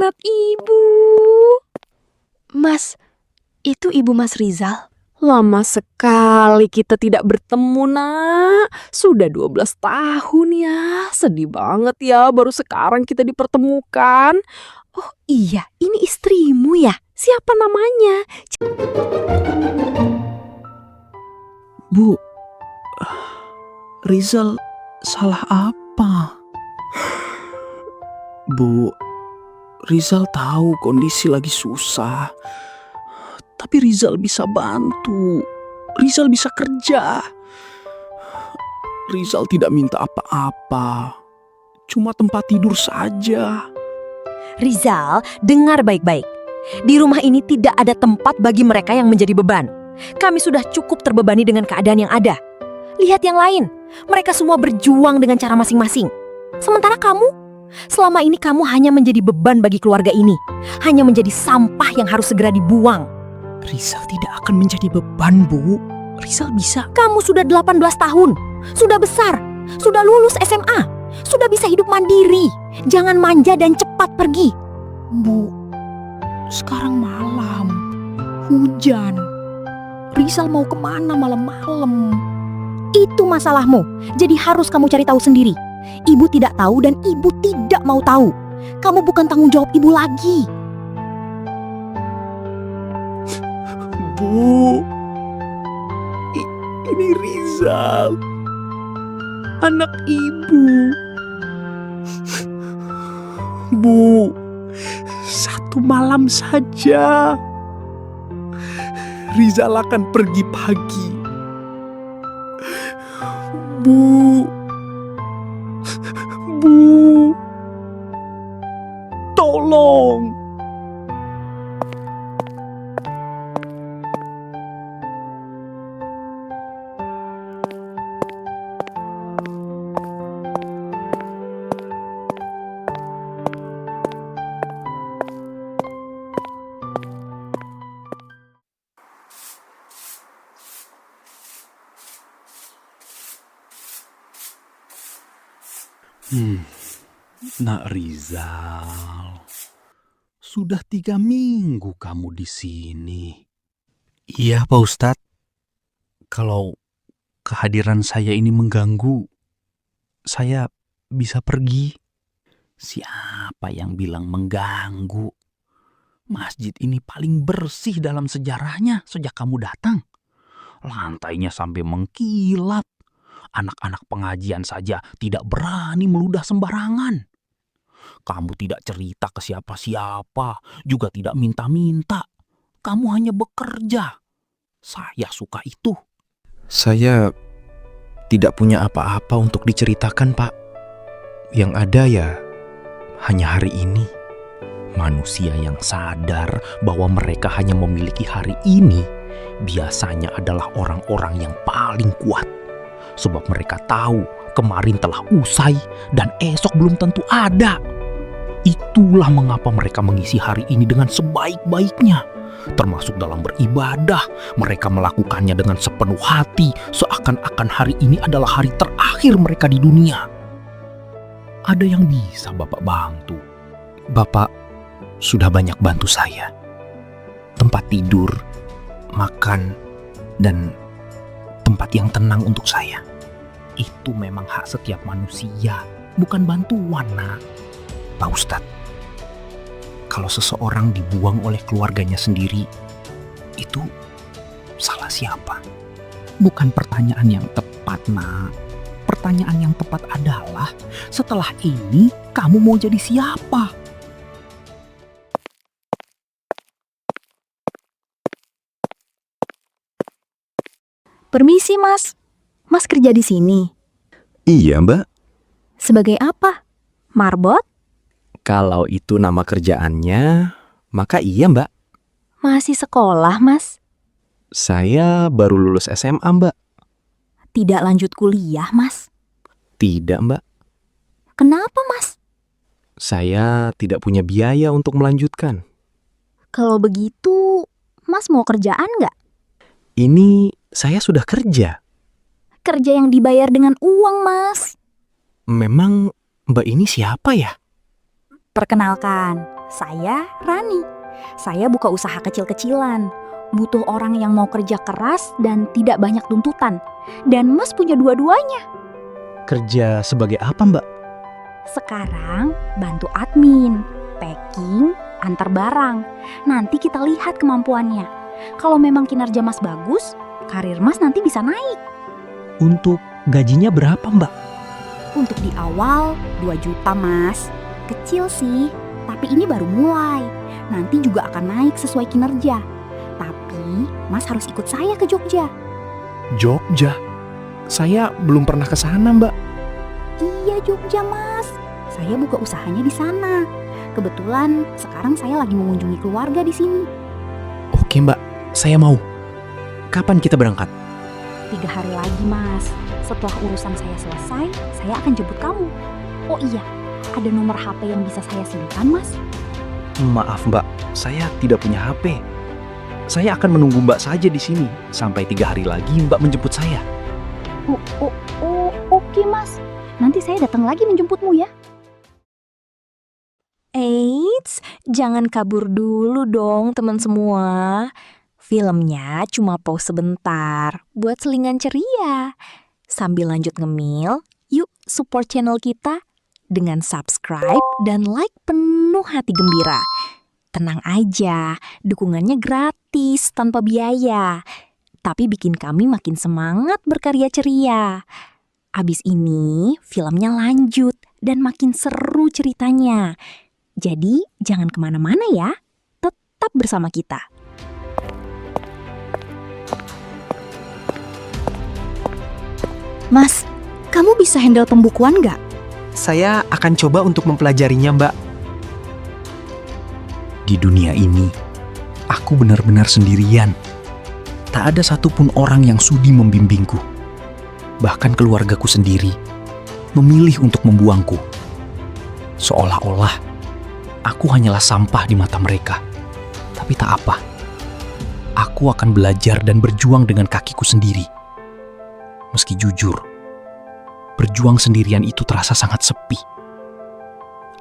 anak ibu. Mas, itu ibu Mas Rizal? Lama sekali kita tidak bertemu, Nak. Sudah 12 tahun ya. Sedih banget ya, baru sekarang kita dipertemukan. Oh iya, ini istrimu ya? Siapa namanya? Bu, Rizal salah apa? Bu, Rizal tahu kondisi lagi susah. Tapi Rizal bisa bantu. Rizal bisa kerja. Rizal tidak minta apa-apa. Cuma tempat tidur saja. Rizal, dengar baik-baik. Di rumah ini tidak ada tempat bagi mereka yang menjadi beban. Kami sudah cukup terbebani dengan keadaan yang ada. Lihat yang lain, mereka semua berjuang dengan cara masing-masing. Sementara kamu, selama ini kamu hanya menjadi beban bagi keluarga ini. Hanya menjadi sampah yang harus segera dibuang. Rizal tidak akan menjadi beban, Bu. Rizal bisa. Kamu sudah 18 tahun, sudah besar, sudah lulus SMA, sudah bisa hidup mandiri. Jangan manja dan cepat pergi. Bu, sekarang malam. Hujan. Rizal mau kemana malam-malam? Itu masalahmu, jadi harus kamu cari tahu sendiri. Ibu tidak tahu dan ibu tidak mau tahu. Kamu bukan tanggung jawab ibu lagi. Bu, ini Rizal, anak ibu. Bu, satu malam saja. Rizal akan pergi pagi. Bu, tolong. Nak Rizal, sudah 3 minggu kamu di sini. Iya, Pak Ustadz. Kalau kehadiran saya ini mengganggu, saya bisa pergi. Siapa yang bilang mengganggu? Masjid ini paling bersih dalam sejarahnya sejak kamu datang. Lantainya sampai mengkilat. Anak-anak pengajian saja tidak berani meludah sembarangan. Kamu tidak cerita ke siapa-siapa, juga tidak minta-minta. Kamu hanya bekerja. Saya suka itu. Saya tidak punya apa-apa untuk diceritakan, Pak. Yang ada ya hanya hari ini. Manusia yang sadar bahwa mereka hanya memiliki hari ini biasanya adalah orang-orang yang paling kuat. Sebab mereka tahu kemarin telah usai dan esok belum tentu ada. Itulah mengapa mereka mengisi hari ini dengan sebaik-baiknya. Termasuk dalam beribadah, mereka melakukannya dengan sepenuh hati, seakan-akan hari ini adalah hari terakhir mereka di dunia. Ada yang bisa Bapak bantu? Bapak sudah banyak bantu saya. Tempat tidur, makan, dan tempat yang tenang untuk saya. Itu memang hak setiap manusia, bukan bantuan, Nak. Pak Ustadz, kalau seseorang dibuang oleh keluarganya sendiri, itu salah siapa? Bukan pertanyaan yang tepat, Nak. Pertanyaan yang tepat adalah, setelah ini kamu mau jadi siapa? Permisi, Mas. Mas kerja di sini. Iya, Mbak. Sebagai apa? Marbot? Kalau itu nama kerjaannya, maka iya, Mbak. Masih sekolah, Mas? Saya baru lulus SMA, Mbak. Tidak lanjut kuliah, Mas? Tidak, Mbak. Kenapa, Mas? Saya tidak punya biaya untuk melanjutkan. Kalau begitu, Mas mau kerjaan nggak? Ini saya sudah kerja. Kerja yang dibayar dengan uang, Mas. Memang Mbak ini siapa ya? Perkenalkan, Saya Rani. Saya buka usaha kecil-kecilan. Butuh orang yang mau kerja keras dan tidak banyak tuntutan. Dan Mas punya dua-duanya. Kerja sebagai apa, Mbak? Sekarang bantu admin, packing, antar barang. Nanti kita lihat kemampuannya. Kalau memang kinerja Mas bagus, karir Mas nanti bisa naik. Untuk gajinya berapa, Mbak? Untuk di awal 2 juta Mas. Kecil sih, tapi ini baru mulai. Nanti juga akan naik sesuai kinerja. Tapi Mas harus ikut saya ke Jogja. Jogja? Saya belum pernah ke sana, Mbak. Iya Jogja Mas. Saya buka usahanya di sana. Kebetulan sekarang saya lagi mengunjungi keluarga di sini. Oke Mbak, saya mau. Kapan kita berangkat? 3 hari lagi Mas. Setelah urusan saya selesai, saya akan jemput kamu. Oh iya, ada nomor HP yang bisa saya simpan Mas? Maaf Mbak, saya tidak punya HP. Saya akan menunggu Mbak saja di sini sampai 3 hari lagi Mbak menjemput saya. Oke Mas. Nanti saya datang lagi menjemputmu ya. Eits, jangan kabur dulu dong teman semua. Filmnya cuma pause sebentar buat selingan ceria. Sambil lanjut ngemil, yuk support channel kita dengan subscribe dan like penuh hati gembira. Tenang aja, dukungannya gratis tanpa biaya. Tapi bikin kami makin semangat berkarya ceria. Abis ini filmnya lanjut dan makin seru ceritanya. Jadi jangan kemana-mana ya, tetap bersama kita. Mas, kamu bisa handle pembukuan nggak? Saya akan coba untuk mempelajarinya Mbak. Di dunia ini, aku benar-benar sendirian. Tak ada satupun orang yang sudi membimbingku. Bahkan keluargaku sendiri memilih untuk membuangku. Seolah-olah aku hanyalah sampah di mata mereka. Tapi tak apa. Aku akan belajar dan berjuang dengan kakiku sendiri. Meski jujur, berjuang sendirian itu terasa sangat sepi.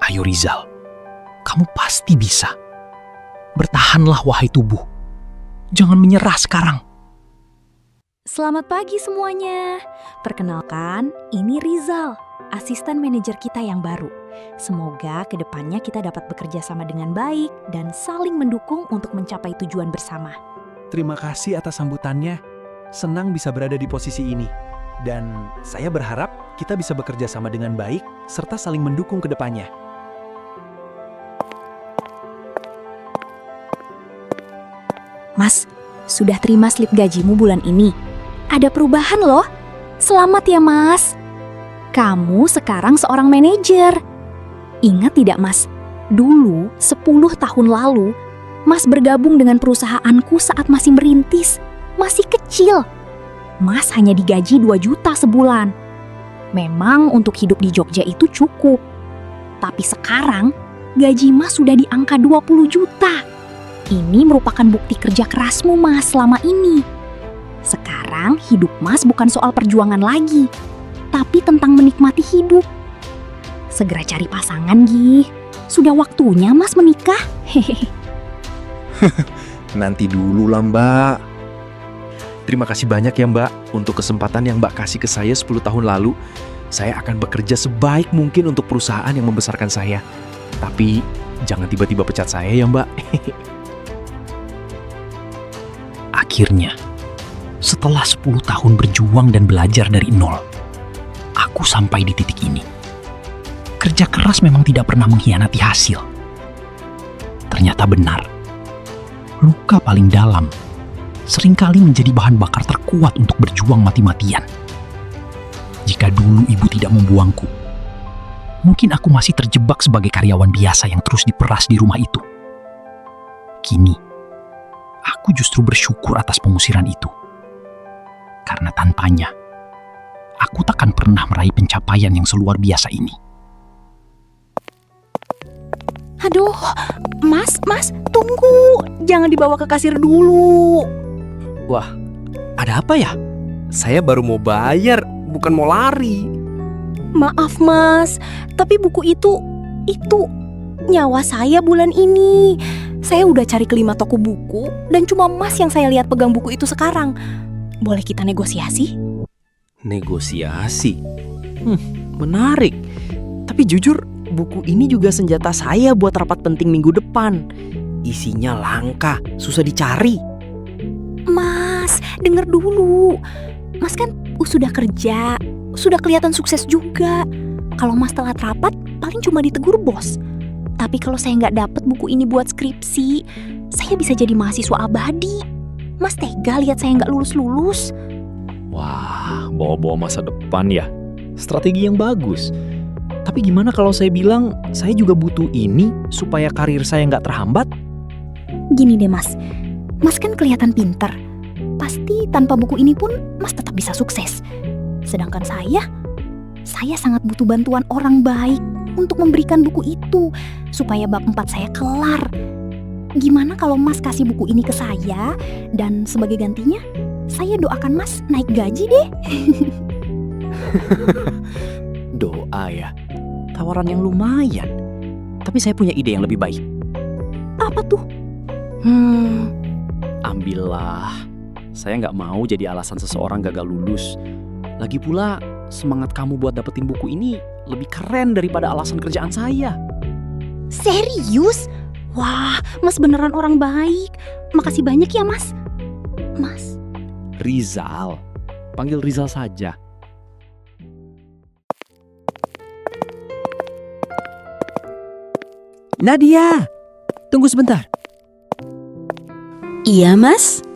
Ayo Rizal, kamu pasti bisa. Bertahanlah wahai tubuh. Jangan menyerah sekarang. Selamat pagi semuanya. Perkenalkan, ini Rizal, asisten manajer kita yang baru. Semoga kedepannya kita dapat bekerja sama dengan baik dan saling mendukung untuk mencapai tujuan bersama. Terima kasih atas sambutannya. Senang bisa berada di posisi ini. Dan saya berharap kita bisa bekerja sama dengan baik serta saling mendukung ke depannya. Mas, sudah terima slip gajimu bulan ini. Ada perubahan loh. Selamat ya Mas. Kamu sekarang seorang manajer. Ingat tidak Mas? Dulu, 10 tahun lalu, Mas bergabung dengan perusahaanku saat masih merintis. Masih kecil. Mas hanya digaji 2 juta sebulan. Memang untuk hidup di Jogja itu cukup. Tapi sekarang, gaji Mas sudah di angka 20 juta. Ini merupakan bukti kerja kerasmu Mas selama ini. Sekarang hidup Mas bukan soal perjuangan lagi, tapi tentang menikmati hidup. Segera cari pasangan, Gih. Sudah waktunya Mas menikah. Hehehe. Nanti dulu lah Mbak. Terima kasih banyak ya Mbak untuk kesempatan yang Mbak kasih ke saya 10 tahun lalu. Saya akan bekerja sebaik mungkin untuk perusahaan yang membesarkan saya. Tapi jangan tiba-tiba pecat saya ya Mbak. Akhirnya, setelah 10 tahun berjuang dan belajar dari nol, aku sampai di titik ini. Kerja keras memang tidak pernah mengkhianati hasil. Ternyata benar. Luka paling dalam seringkali menjadi bahan bakar terkuat untuk berjuang mati-matian. Jika dulu ibu tidak membuangku, mungkin aku masih terjebak sebagai karyawan biasa yang terus diperas di rumah itu. Kini, aku justru bersyukur atas pengusiran itu. Karena tanpanya, aku takkan pernah meraih pencapaian yang seluar biasa ini. Aduh, Mas, tunggu. Jangan dibawa ke kasir dulu. Wah, ada apa ya? Saya baru mau bayar, bukan mau lari. Maaf Mas, tapi buku itu nyawa saya bulan ini. Saya udah cari ke 5 toko buku dan cuma Mas yang saya lihat pegang buku itu sekarang. Boleh kita negosiasi? Negosiasi? Menarik. Tapi jujur, buku ini juga senjata saya buat rapat penting minggu depan. Isinya langka, susah dicari. Mas, denger dulu. Mas kan sudah kerja, sudah kelihatan sukses juga. Kalau Mas telat rapat, paling cuma ditegur bos. Tapi kalau saya nggak dapet buku ini buat skripsi, saya bisa jadi mahasiswa abadi. Mas tega lihat saya nggak lulus-lulus. Wah, bawa-bawa masa depan ya. Strategi yang bagus. Tapi gimana kalau saya bilang saya juga butuh ini supaya karir saya nggak terhambat? Gini deh Mas, Mas kan kelihatan pinter. Pasti tanpa buku ini pun Mas tetap bisa sukses. Sedangkan saya sangat butuh bantuan orang baik untuk memberikan buku itu supaya bab 4 saya kelar. Gimana kalau Mas kasih buku ini ke saya dan sebagai gantinya saya doakan Mas naik gaji deh. Doa ya. Tawaran yang lumayan. Tapi saya punya ide yang lebih baik. Apa tuh? Ambillah. Saya nggak mau jadi alasan seseorang gagal lulus. Lagi pula, semangat kamu buat dapetin buku ini lebih keren daripada alasan kerjaan saya. Serius? Wah, Mas beneran orang baik. Makasih banyak ya Mas. Mas. Rizal. Panggil Rizal saja. Nadia, tunggu sebentar. Iya, Mas.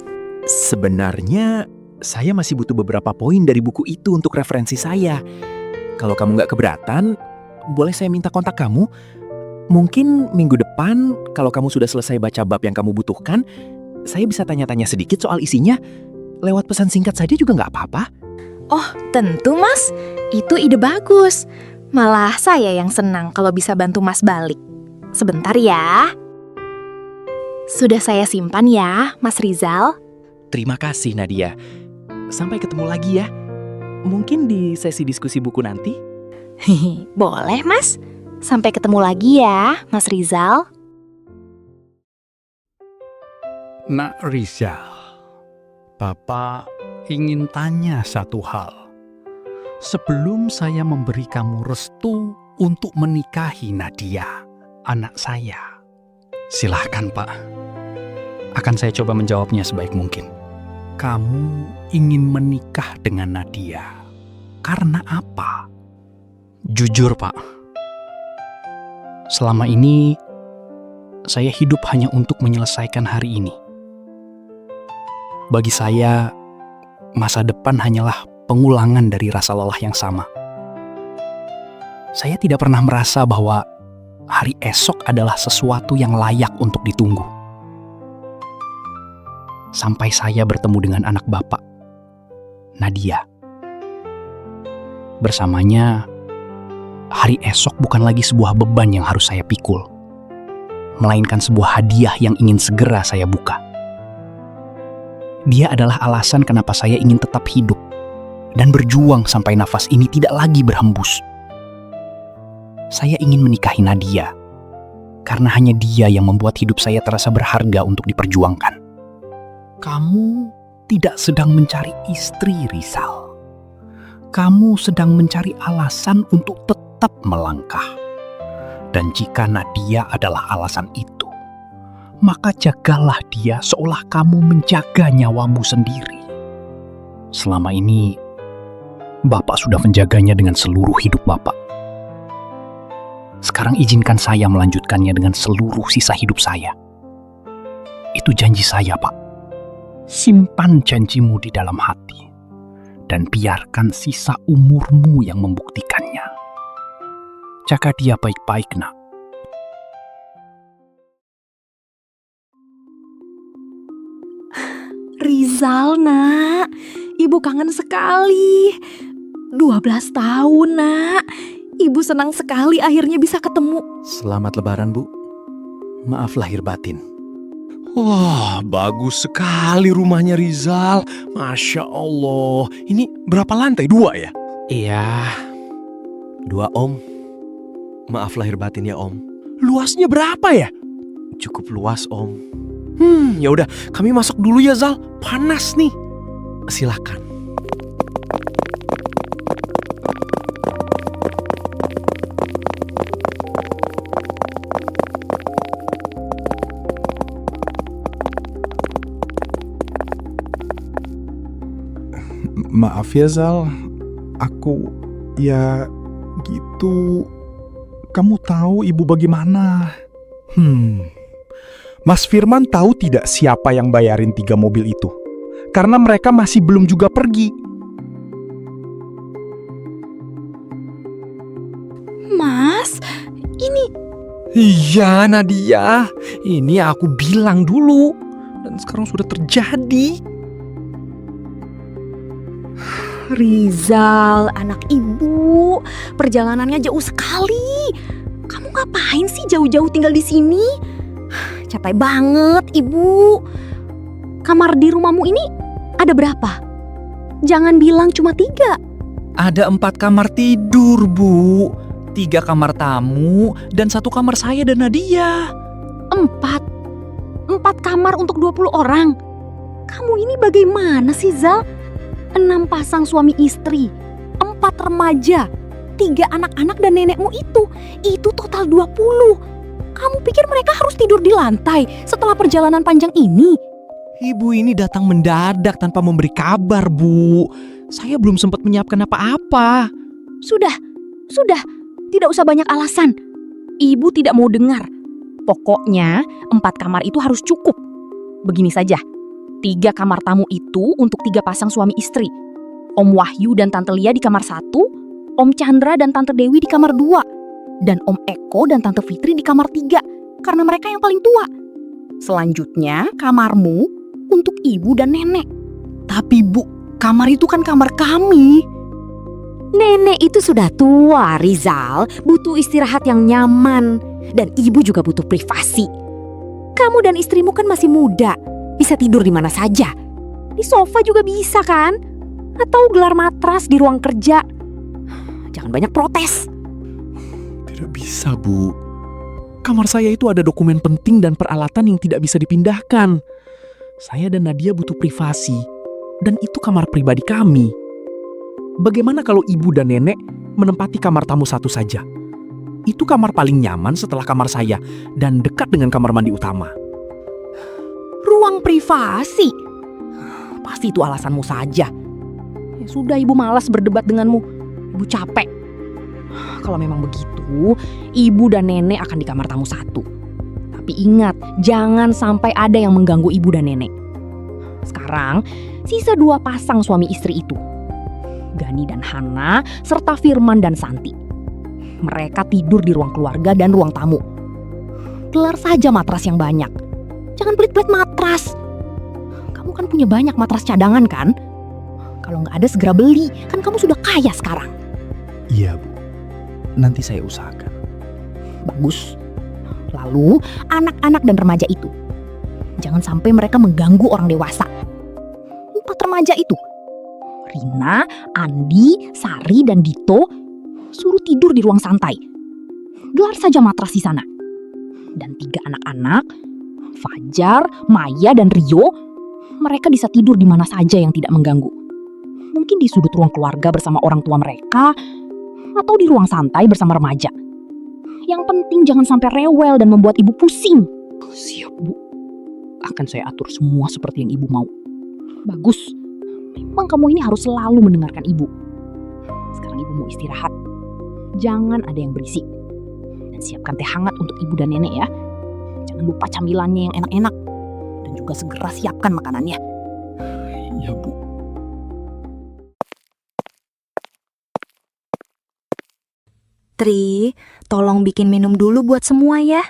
Sebenarnya saya masih butuh beberapa poin dari buku itu untuk referensi saya. Kalau kamu nggak keberatan, boleh saya minta kontak kamu? Mungkin minggu depan, kalau kamu sudah selesai baca bab yang kamu butuhkan, saya bisa tanya-tanya sedikit soal isinya. Lewat pesan singkat saja juga nggak apa-apa. Oh, tentu, Mas. Itu ide bagus. Malah saya yang senang kalau bisa bantu Mas balik. Sebentar ya. Sudah saya simpan ya, Mas Rizal. Terima kasih, Nadia. Sampai ketemu lagi ya. Mungkin di sesi diskusi buku nanti. Boleh, Mas. Sampai ketemu lagi ya, Mas Rizal. Nak Rizal, Bapak ingin tanya satu hal. Sebelum saya memberi kamu restu untuk menikahi Nadia, anak saya. Silahkan, Pak. Akan saya coba menjawabnya sebaik mungkin. Kamu ingin menikah dengan Nadia karena apa? Jujur, Pak. Selama ini, saya hidup hanya untuk menyelesaikan hari ini. Bagi saya, masa depan hanyalah pengulangan dari rasa lelah yang sama. Saya tidak pernah merasa bahwa hari esok adalah sesuatu yang layak untuk ditunggu. Sampai saya bertemu dengan anak Bapak, Nadia. Bersamanya, hari esok bukan lagi sebuah beban yang harus saya pikul, melainkan sebuah hadiah yang ingin segera saya buka. Dia adalah alasan kenapa saya ingin tetap hidup dan berjuang sampai nafas ini tidak lagi berhembus. Saya ingin menikahi Nadia karena hanya dia yang membuat hidup saya terasa berharga untuk diperjuangkan. Kamu tidak sedang mencari istri, Rizal. Kamu sedang mencari alasan untuk tetap melangkah. Dan jika Nadia adalah alasan itu, maka jagalah dia seolah kamu menjaga nyawamu sendiri. Selama ini, Bapak sudah menjaganya dengan seluruh hidup Bapak. Sekarang izinkan saya melanjutkannya dengan seluruh sisa hidup saya. Itu janji saya, Pak. Simpan janjimu di dalam hati, dan biarkan sisa umurmu yang membuktikannya. Jaga dia baik-baik, Nak. Rizal, Nak. Ibu kangen sekali. 12 tahun, Nak. Ibu senang sekali akhirnya bisa ketemu. Selamat Lebaran, Bu. Maaf lahir batin. Wah, bagus sekali rumahnya Rizal. Masya Allah. Ini berapa lantai? 2 ya? Iya. 2, Om. Maaf lahir batin ya, Om. Luasnya berapa ya? Cukup luas, Om. Ya udah, kami masuk dulu ya, Zal. Panas nih. Silakan. Maaf ya Zal, aku ya gitu. Kamu tahu ibu bagaimana? Mas Firman tahu tidak siapa yang bayarin 3 mobil itu? Karena mereka masih belum juga pergi. Mas, ini Iya, Nadia. Ini aku bilang dulu. Dan sekarang sudah terjadi. Rizal, anak ibu, perjalanannya jauh sekali. Kamu ngapain sih jauh-jauh tinggal di sini? Capek banget, ibu. Kamar di rumahmu ini ada berapa? Jangan bilang cuma 3. Ada 4 kamar tidur, Bu. 3 kamar tamu dan 1 kamar saya dan Nadia. 4 kamar untuk 20 orang. Kamu ini bagaimana sih, Zal? 6 pasang suami istri, 4 remaja, 3 anak-anak dan nenekmu itu total 20. Kamu pikir mereka harus tidur di lantai setelah perjalanan panjang ini? Ibu ini datang mendadak tanpa memberi kabar, Bu. Saya belum sempat menyiapkan apa-apa. Sudah, tidak usah banyak alasan. Ibu tidak mau dengar. Pokoknya 4 kamar itu harus cukup. Begini saja, 3 kamar tamu itu untuk 3 pasang suami istri. Om Wahyu dan Tante Lia di kamar 1, Om Chandra dan Tante Dewi di kamar 2, dan Om Eko dan Tante Fitri di kamar 3, karena mereka yang paling tua. Selanjutnya, kamarmu untuk ibu dan nenek. Tapi Bu, kamar itu kan kamar kami. Nenek itu sudah tua, Rizal. Butuh istirahat yang nyaman. Dan ibu juga butuh privasi. Kamu dan istrimu kan masih muda. Bisa tidur di mana saja. Di sofa juga bisa kan? Atau gelar matras di ruang kerja. Jangan banyak protes. Tidak bisa, Bu. Kamar saya itu ada dokumen penting dan peralatan yang tidak bisa dipindahkan. Saya dan Nadia butuh privasi. Dan itu kamar pribadi kami. Bagaimana kalau ibu dan nenek menempati kamar tamu 1 saja? Itu kamar paling nyaman setelah kamar saya dan dekat dengan kamar mandi utama. Ruang privasi? Pasti itu alasanmu saja. Ya sudah, ibu malas berdebat denganmu. Ibu capek. Kalau memang begitu, ibu dan nenek akan di kamar tamu 1. Tapi ingat, jangan sampai ada yang mengganggu ibu dan nenek. Sekarang, sisa 2 pasang suami istri itu. Gani dan Hana, serta Firman dan Santi. Mereka tidur di ruang keluarga dan ruang tamu. Gelar saja matras yang banyak. Jangan pelit-pelit matras. Kamu kan punya banyak matras cadangan kan? Kalau nggak ada segera beli, kan kamu sudah kaya sekarang. Iya, Bu. Nanti saya usahakan. Bagus. Lalu, anak-anak dan remaja itu. Jangan sampai mereka mengganggu orang dewasa. 4 remaja itu. Rina, Andi, Sari, dan Dito suruh tidur di ruang santai. Gelar saja matras di sana. Dan 3 anak-anak, Fajar, Maya, dan Rio, mereka bisa tidur di mana saja yang tidak mengganggu. Mungkin di sudut ruang keluarga bersama orang tua mereka, atau di ruang santai bersama remaja. Yang penting jangan sampai rewel dan membuat ibu pusing. Siap, Bu. Akan saya atur semua seperti yang ibu mau. Bagus. Memang kamu ini harus selalu mendengarkan ibu. Sekarang ibu mau istirahat. Jangan ada yang berisik. Dan siapkan teh hangat untuk ibu dan nenek ya. Jangan lupa camilannya yang enak-enak. Dan juga segera siapkan makanannya. Iya, Bu. Tri, tolong bikin minum dulu buat semua ya.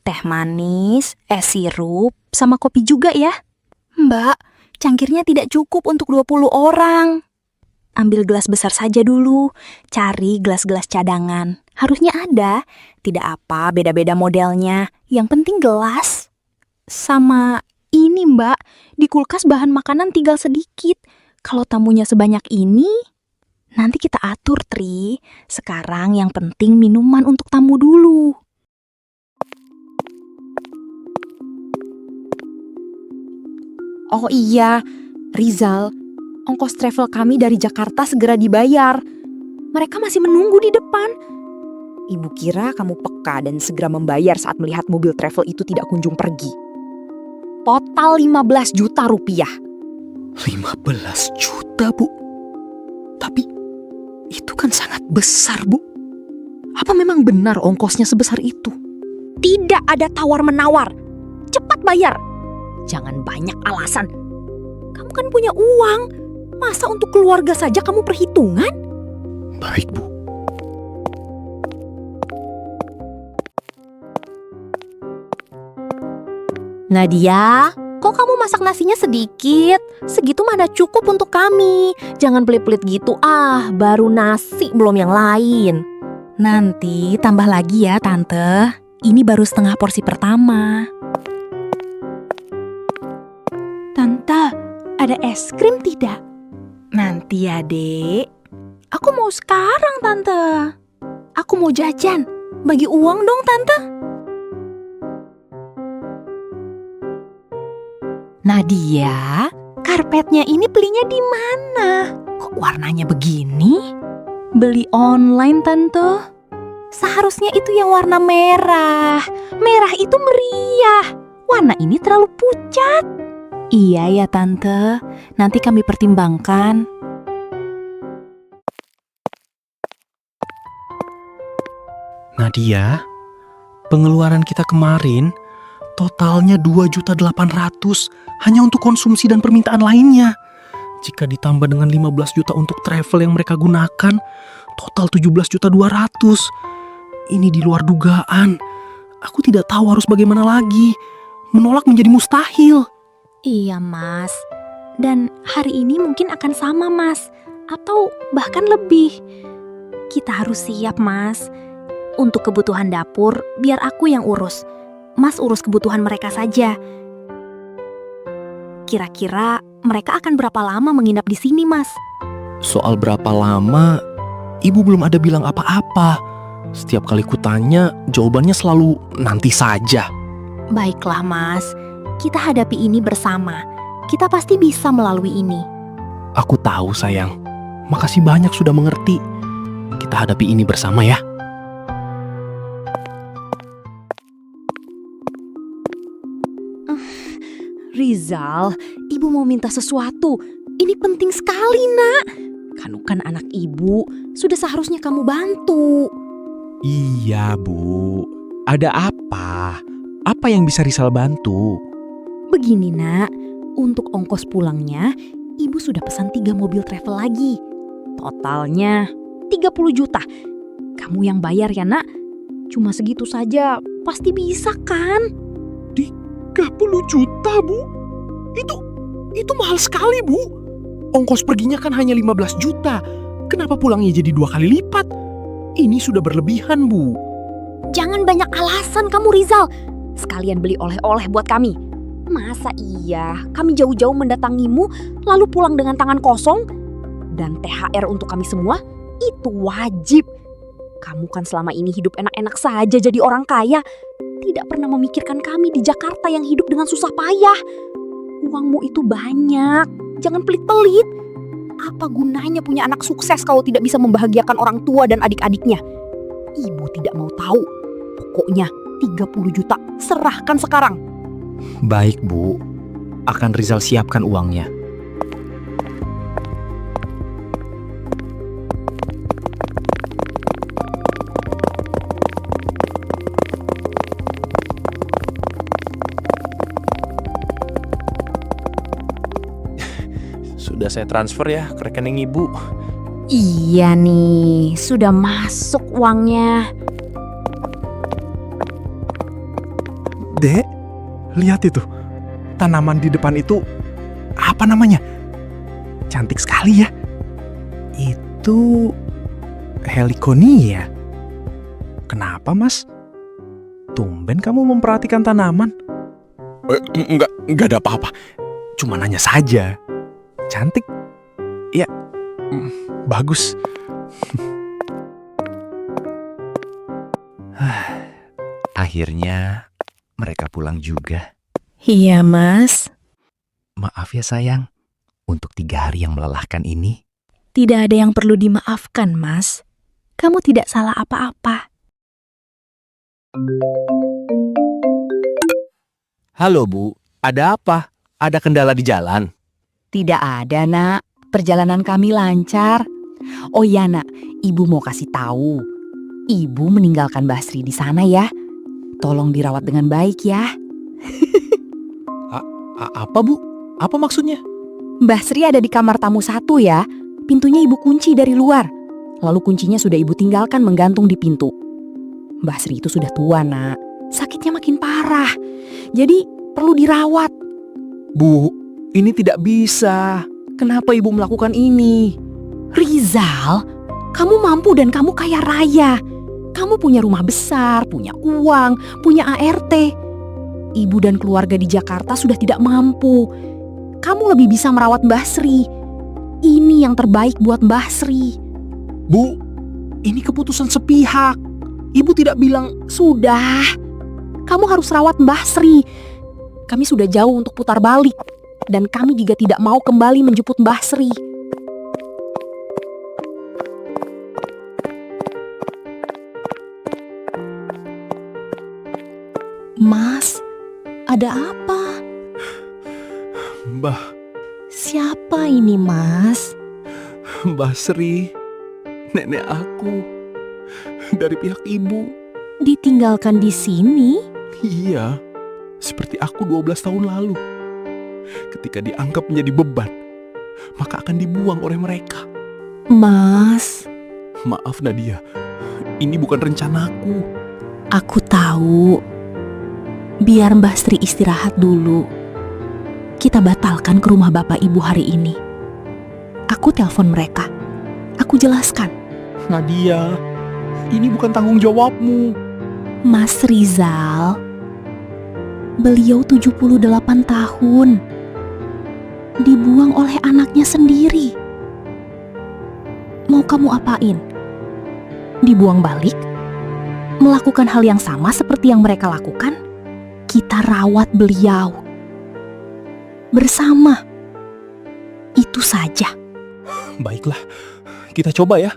Teh manis, es sirup, sama kopi juga ya. Mbak, cangkirnya tidak cukup untuk 20 orang. Ambil gelas besar saja dulu. Cari gelas-gelas cadangan. Harusnya ada. Tidak apa, beda-beda modelnya. Yang penting gelas. Sama ini mbak, di kulkas bahan makanan tinggal sedikit. Kalau tamunya sebanyak ini, nanti kita atur, Tri. Sekarang yang penting minuman untuk tamu dulu. Oh iya, Rizal, ongkos travel kami dari Jakarta segera dibayar. Mereka masih menunggu di depan. Ibu kira kamu peka dan segera membayar saat melihat mobil travel itu tidak kunjung pergi. Total 15 juta rupiah. 15 juta, Bu. Tapi itu kan sangat besar, Bu. Apa memang benar ongkosnya sebesar itu? Tidak ada tawar-menawar. Cepat bayar. Jangan banyak alasan. Kamu kan punya uang. Masa untuk keluarga saja kamu perhitungan? Baik, Bu. Nadia, kok kamu masak nasinya sedikit? Segitu mana cukup untuk kami. Jangan pelit-pelit gitu baru nasi belum yang lain. Nanti tambah lagi ya Tante. Ini baru setengah porsi pertama. Tante, ada es krim tidak? Nanti ya, Dek. Aku mau sekarang, Tante. Aku mau jajan. Bagi uang dong, Tante. Nadia, karpetnya ini belinya di mana? Kok warnanya begini? Beli online, Tante. Seharusnya itu yang warna merah. Merah itu meriah. Warna ini terlalu pucat. Iya ya, Tante. Nanti kami pertimbangkan. Nadia, pengeluaran kita kemarin totalnya 2.800.000 hanya untuk konsumsi dan permintaan lainnya. Jika ditambah dengan 15 juta untuk travel yang mereka gunakan, total 17.200.000. Ini di luar dugaan. Aku tidak tahu harus bagaimana lagi. Menolak menjadi mustahil. Iya, Mas. Dan hari ini mungkin akan sama, Mas. Atau bahkan lebih. Kita harus siap, Mas. Untuk kebutuhan dapur, biar aku yang urus. Mas urus kebutuhan mereka saja. Kira-kira mereka akan berapa lama menginap di sini, Mas? Soal berapa lama, ibu belum ada bilang apa-apa. Setiap kali kutanya, jawabannya selalu nanti saja. Baiklah, Mas. Kita hadapi ini bersama. Kita pasti bisa melalui ini. Aku tahu, sayang. Makasih banyak sudah mengerti. Kita hadapi ini bersama ya. Rizal, ibu mau minta sesuatu. Ini penting sekali, Nak. Kamu kan anak ibu, sudah seharusnya kamu bantu. Iya, Bu. Ada apa? Apa yang bisa Rizal bantu? Begini, Nak. Untuk ongkos pulangnya, ibu sudah pesan 3 mobil travel lagi. Totalnya 30 juta. Kamu yang bayar ya, Nak. Cuma segitu saja, pasti bisa kan? 30 juta, Bu. Itu mahal sekali, Bu. Ongkos perginya kan hanya 15 juta. Kenapa pulangnya jadi 2 kali lipat? Ini sudah berlebihan, Bu. Jangan banyak alasan kamu, Rizal. Sekalian beli oleh-oleh buat kami. Masa iya kami jauh-jauh mendatangimu lalu pulang dengan tangan kosong? Dan THR untuk kami semua itu wajib. Kamu kan selama ini hidup enak-enak saja jadi orang kaya. Tidak pernah memikirkan kami di Jakarta yang hidup dengan susah payah. Uangmu itu banyak. Jangan pelit-pelit. Apa gunanya punya anak sukses kalau tidak bisa membahagiakan orang tua dan adik-adiknya? Ibu tidak mau tahu. Pokoknya 30 juta serahkan sekarang. Baik, Bu. Akan Rizal siapkan uangnya. Sudah saya transfer ya ke rekening ibu. Iya nih, sudah masuk uangnya. Dek, lihat itu. Tanaman di depan itu, apa namanya? Cantik sekali ya. Itu Heliconia. Kenapa, Mas? Tumben kamu memperhatikan tanaman. Enggak ada apa-apa. Cuma nanya saja. Cantik. Ya, bagus. Akhirnya mereka pulang juga. Iya, Mas. Maaf Maaf ya sayang, untuk 3 hari yang melelahkan ini. Tidak ada yang perlu dimaafkan, Mas. Kamu tidak salah apa-apa. Halo Bu, ada apa? Ada kendala di jalan? Tidak ada, Nak. Perjalanan kami lancar. Oh iya, Nak. Ibu mau kasih tahu. Ibu meninggalkan Basri di sana ya. Tolong dirawat dengan baik ya. Apa Bu? Apa maksudnya? Basri ada di kamar tamu 1 ya. Pintunya ibu kunci dari luar. Lalu kuncinya sudah ibu tinggalkan menggantung di pintu. Basri itu sudah tua, Nak. Sakitnya makin parah. Jadi perlu dirawat. Bu, ini tidak bisa. Kenapa Ibu melakukan ini? Rizal, kamu mampu dan kamu kaya raya. Kamu punya rumah besar, punya uang, punya ART. Ibu dan keluarga di Jakarta sudah tidak mampu. Kamu lebih bisa merawat Mbah Sri. Ini yang terbaik buat Mbah Sri. Bu, ini keputusan sepihak. Ibu tidak bilang. Sudah, kamu harus rawat Mbah Sri. Kami sudah jauh untuk putar balik. Dan kami juga tidak mau kembali menjemput Mbah Sri. Mas, ada apa? Mbah Siapa ini, Mas? Sri, nenek aku. Dari pihak ibu. Ditinggalkan di sini? Iya, seperti aku 12 tahun lalu. Ketika dianggap menjadi beban, maka akan dibuang oleh mereka. Mas, Maaf Nadia, ini bukan rencanaku. aku tahu. Biar Mbah Sri istirahat dulu. Kita batalkan ke rumah bapak ibu hari ini. Aku telepon mereka. Aku jelaskan. Nadia, ini bukan tanggung jawabmu. Mas Rizal, beliau 78 tahun. Dibuang oleh anaknya sendiri. Mau kamu apain? Dibuang balik? Melakukan hal yang sama seperti yang mereka lakukan? Kita rawat beliau bersama. Itu saja. Baiklah, kita coba ya.